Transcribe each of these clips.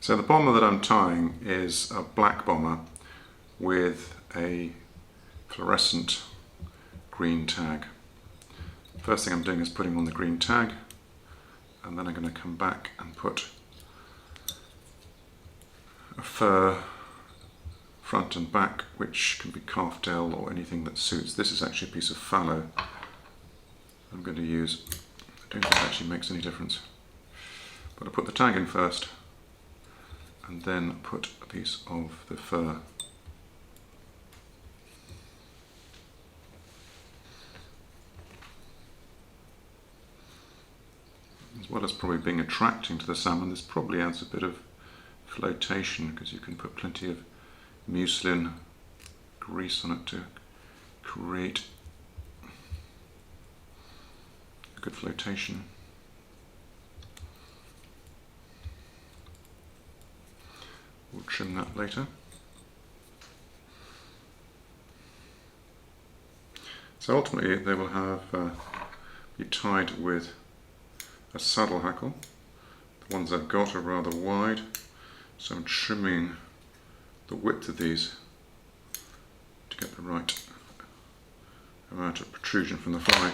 So the bomber that I'm tying is a black bomber with a fluorescent green tag. First thing I'm doing is putting on the green tag, and then I'm going to come back and put a fur front and back, which can be calf tail or anything that suits. This is actually a piece of fallow I'm going to use. I don't think it actually makes any difference, but I'll put the tag in first and then put a piece of the fur. As well as probably being attracting to the salmon, this probably adds a bit of flotation, because you can put plenty of muslin grease on it to create a good flotation. We'll trim that later. So ultimately they will have be tied with a saddle hackle. The ones I've got are rather wide, so I'm trimming the width of these to get the right amount of protrusion from the fly.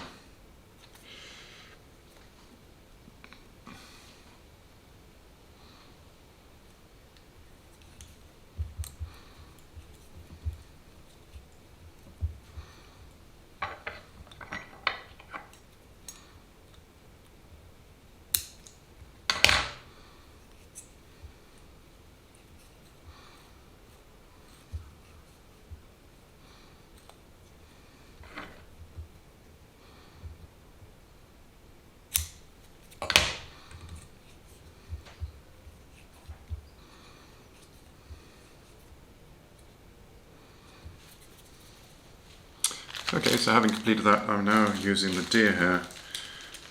Okay, so having completed that, I'm now using the deer hair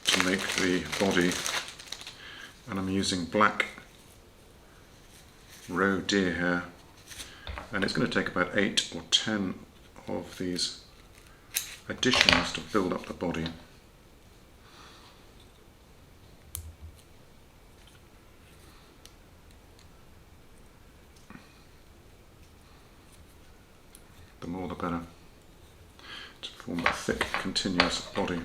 to make the body, and I'm using black roe deer hair, and it's going to take about 8 or 10 of these additions to build up the body. The more the better, to form a thick, continuous body.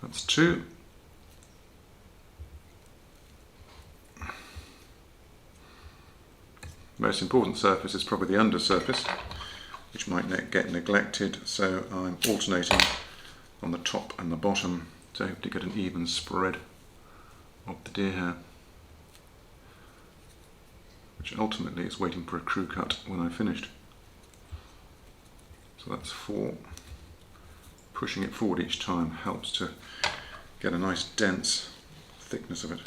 That's 2. Most important surface is probably the under surface, which might get neglected, so I'm alternating on the top and the bottom to hopefully get an even spread of the deer hair, which ultimately is waiting for a crew cut when I've finished. So that's 4. Pushing it forward each time helps to get a nice dense thickness of it.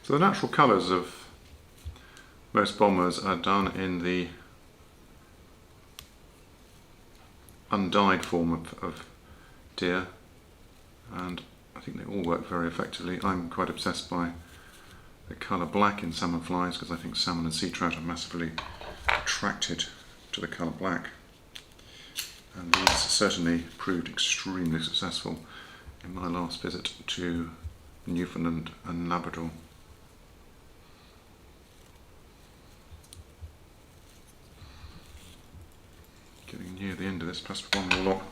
So the natural colours of most bombers are done in the undyed form of deer, and I think they all work very effectively. I'm quite obsessed by the colour black in salmon flies because I think salmon and sea trout are massively attracted to the colour black. and these certainly proved extremely successful in my last visit to Newfoundland and Labrador. Getting near the end of this, plus one more lock.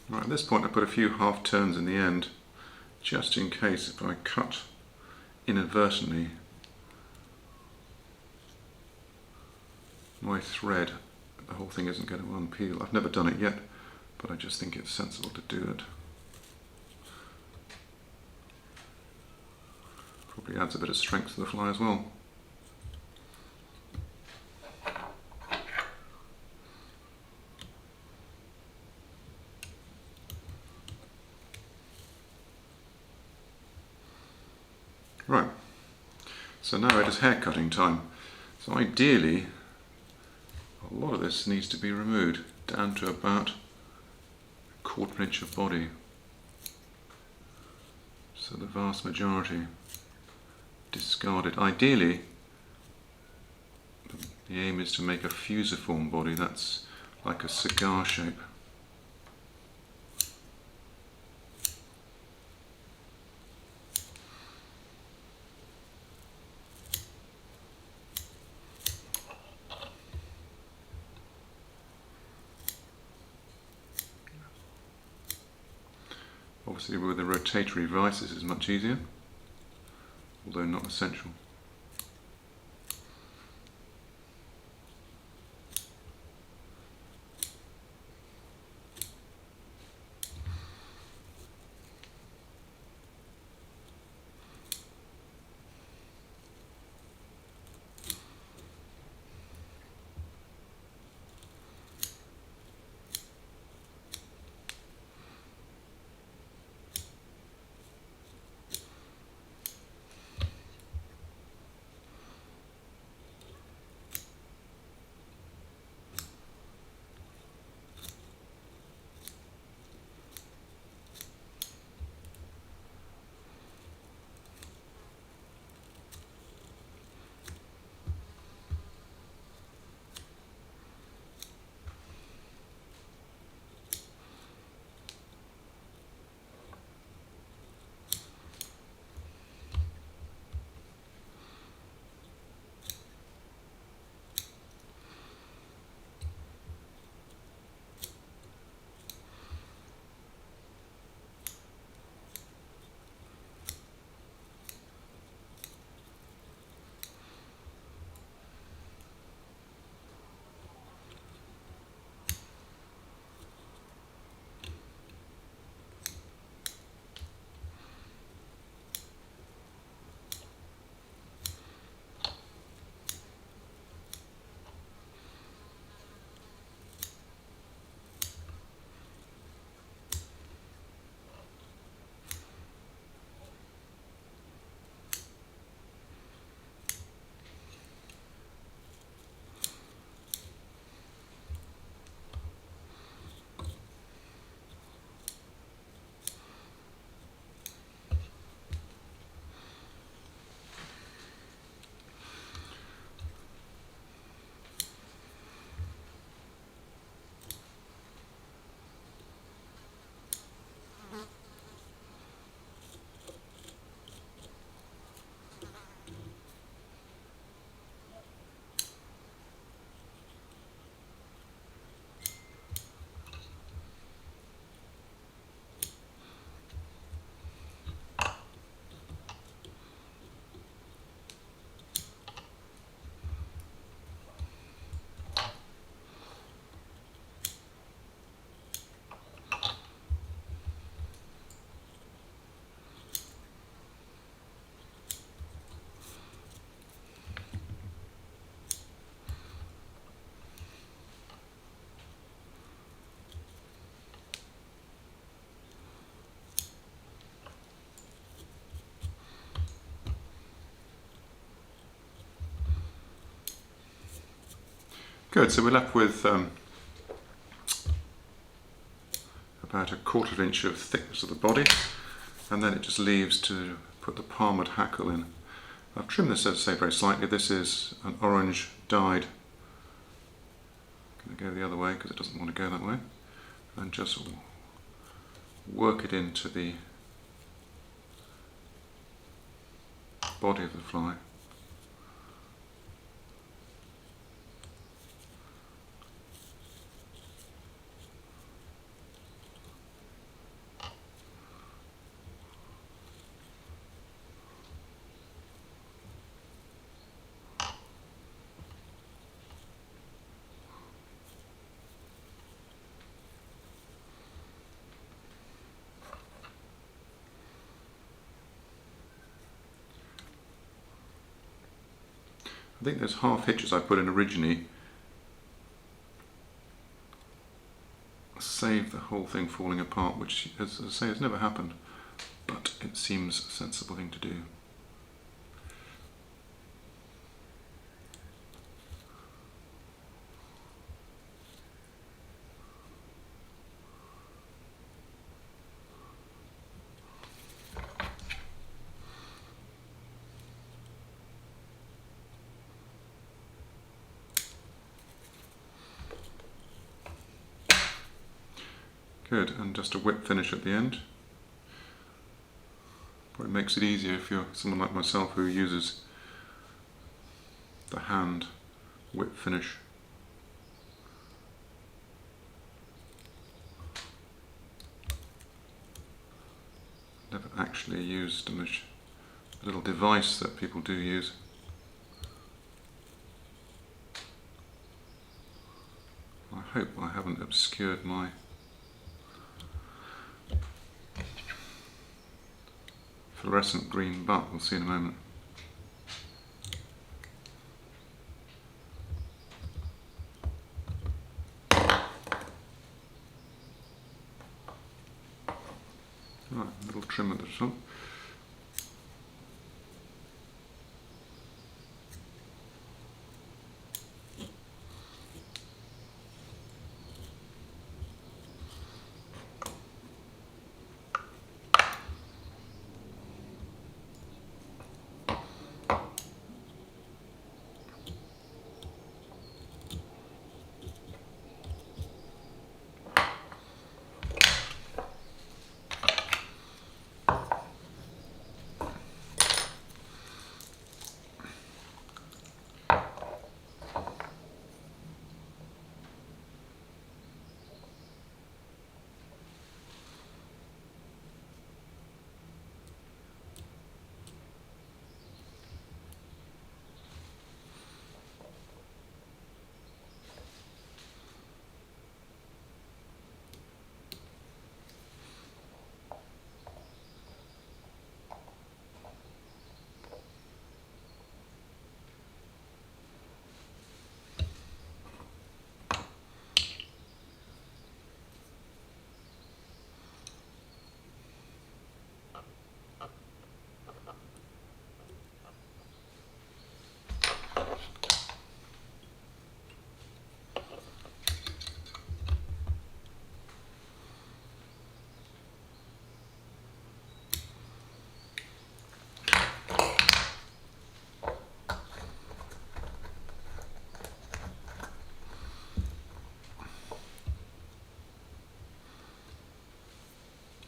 Right, at this point I put a few half turns in the end, just in case if I cut inadvertently my thread, the whole thing isn't going to unpeel. I've never done it yet, but I just think it's sensible to do it. Probably adds a bit of strength to the fly as well. Right, so now it is hair cutting time. So ideally, a lot of this needs to be removed down to about 1/4 inch of body. So the vast majority discarded. Ideally, the aim is to make a fusiform body, that's like a cigar shape. Obviously with a rotatory vise this is much easier, although not essential. Good, so we're left with about 1/4 inch of thickness of the body, and then it just leaves to put the palmed hackle in. I've trimmed this, as I say, very slightly. This is an orange dyed. I'm going to go the other way because it doesn't want to go that way, and just work it into the body of the fly. I think those half hitches I put in originally saved the whole thing falling apart, which, as I say, has never happened, but it seems a sensible thing to do. Good, and just a whip finish at the end. Probably makes it easier if you're someone like myself who uses the hand whip finish. Never actually used a little device that people do use. I hope I haven't obscured my fluorescent green butt. We'll see in a moment. Right, a little trim at the top.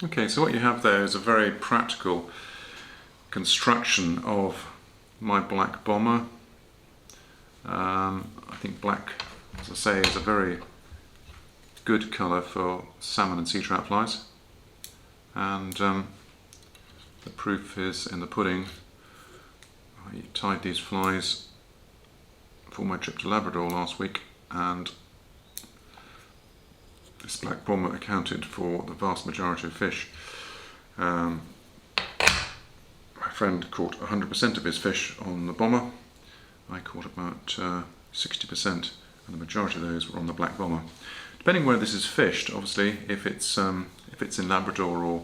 Okay, so what you have there is a very practical construction of my black bomber. I think black, as I say, is a very good colour for salmon and sea trout flies, and the proof is in the pudding. I tied these flies for my trip to Labrador last week, and this black bomber accounted for the vast majority of fish. My friend caught 100% of his fish on the bomber. I caught about 60%, and the majority of those were on the black bomber. Depending where this is fished, obviously, if it's in Labrador or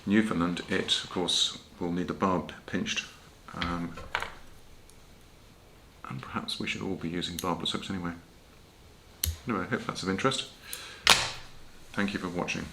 Newfoundland, it of course will need the barb pinched, and perhaps we should all be using barbless hooks anyway. Anyway, I hope that's of interest. Thank you for watching.